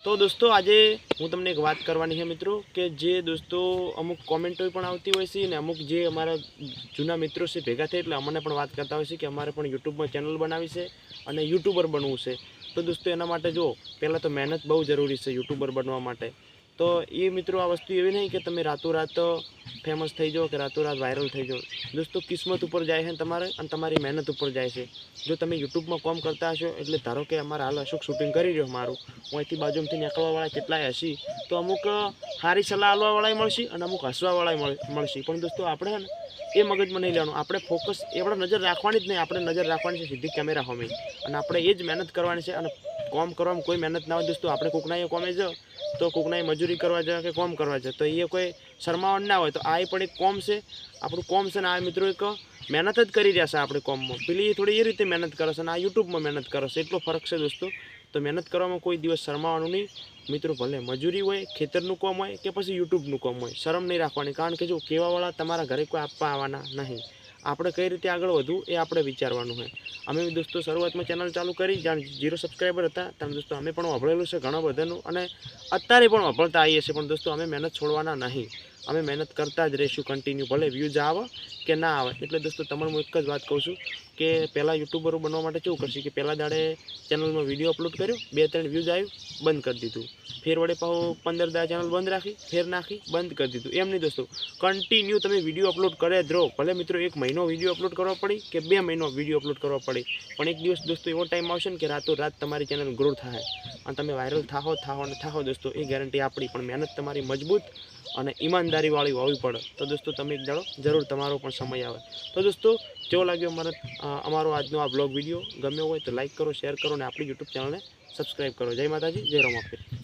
तो दोस्तों आज हूँ तमने एक बात करवानी है मित्रों के जे दोस्तों अमुक कॉमेंटो पण आवती होय छे ने अमुक जे अमारा जूना मित्रों से भेगा थे एटले अमने पण बात करता होय छे कि अमारे पण यूट्यूब में चैनल बनावी छे अने यूट्यूबर बनवू छे। तो दोस्तों एना माटे जो पहला तो मेहनत बहुत जरूरी है यूट्यूबर बनवा माटे। तो ये मित्रों आ वस्तु एवी नहीं कि तमे रातों रात फेमस थई जाओ कि रातों रात वायरल थई जाओ। दोस्तों किस्मत पर जाए है तमारे अने तमारी मेहनत पर जाए है। जो तमे यूट्यूब में काम करता हशो एटले धारो कि अमारा हाल अशोक शूटिंग करी रह्यो मारुं हूँ अहींथी बाजुमांथी निकळवावाळा केटलाय हशी तो अमुक सारी सलाह आलवावाळाय मळशे अने अमुक हसवावाळाय मळशे। पण दोस्तों आपणे ए मगजमां नहीं लेवानुं, आपणे फोकस एवढा नजर राखवानी ज नहीं, आपणे नजर राखवानी छे सीधी कैमरा सामे अने आपणे ए ज मेहनत करवानी छे। अने काम करवामां कोई मेहनत ना होय दोस्तों, आपणे कोकना कोमे जाओ तो कोकना मजूरी करवा जाए कि काम करवा जाए तो ये कोई शरमावण ना होय। तो आ पण एक कॉम छे, आपणुं कॉम छे ने आ मित्रों एक मेहनत ज करी रह्या छे आपणे कॉममां। पेली थोड़ी ए रीते मेहनत करे छे अने आ यूट्यूबमां मेहनत करे छे, एटलो फरक छे दोस्तों। तो मेहनत करवामां कोई दिवस शरमावानुं नहीं मित्रों, भले मजूरी होय, खेतरनुं काम होय कि पछी यूट्यूबनुं काम होय, शरम नहीं राखवानी। कारण के जो कहेवावाळा तमारा घरे कोई आपवा आववाना नहीं, આપણે કઈ રીતે આગળ વધવું એ આપણે વિચારવાનું હોય। અમે દોસ્તો શરૂઆતમાં ચેનલ ચાલુ કરી જ્યાં 0 સબસ્ક્રાઈબર હતા ત્યાં દોસ્તો અમે પણ વાપરેલું છે ઘણા બધાનું અને અત્યારે પણ વાપરતા આવીએ છીએ। પણ દોસ્તો અમે મહેનત છોડવાના નહીં, અમે મહેનત કરતા જ રહીશું કન્ટિન્યુ, ભલે વ્યૂઝ આવે કે ના આવે। એટલે દોસ્તો તમને હું એક જ વાત કહું છું કે પહેલાં યુટ્યુબરો બનવા માટે કેવું કરશે કે પહેલાં દાડે ચેનલમાં વિડીયો અપલોડ કર્યો, 2-3 વ્યૂઝ આવ્યું, બંધ કરી દીધું, ફેર વડે પાછું 15 દાડા ચેનલ બંધ રાખી, ફેર નાખી, બંધ કરી દીધું। એમ નહીં દોસ્તો, કન્ટિન્યુ તમે વિડીયો અપલોડ કરે જ રહો। ભલે મિત્રો 1 મહિનો વિડીયો અપલોડ કરવા પડી કે 2 મહિનો વિડીયો અપલોડ કરવા પડી, પણ એક દિવસ દોસ્તો એવો ટાઈમ આવશે ને કે રાતો રાત તમારી ચેનલ ગ્રો થાય અને તમે વાયરલ થાઓ દોસ્તો, એ ગેરંટી આપણી। પણ મહેનત તમારી મજબૂત અને ઈમાનદારીવાળી હોવી પડે। તો દોસ્તો તમે એક દાડો જરૂર તમારો પણ સમય આવે। તો દોસ્તો કેવો લાગ્યો અમારો આજનો આ બ્લોગ વિડીયો? ગમ્યો હોય તો લાઈક કરો, શેર કરો અને આપણી યુટ્યુબ ચેનલને સબસ્ક્રાઈબ કરો। જય માતાજી, જય રમાપીર।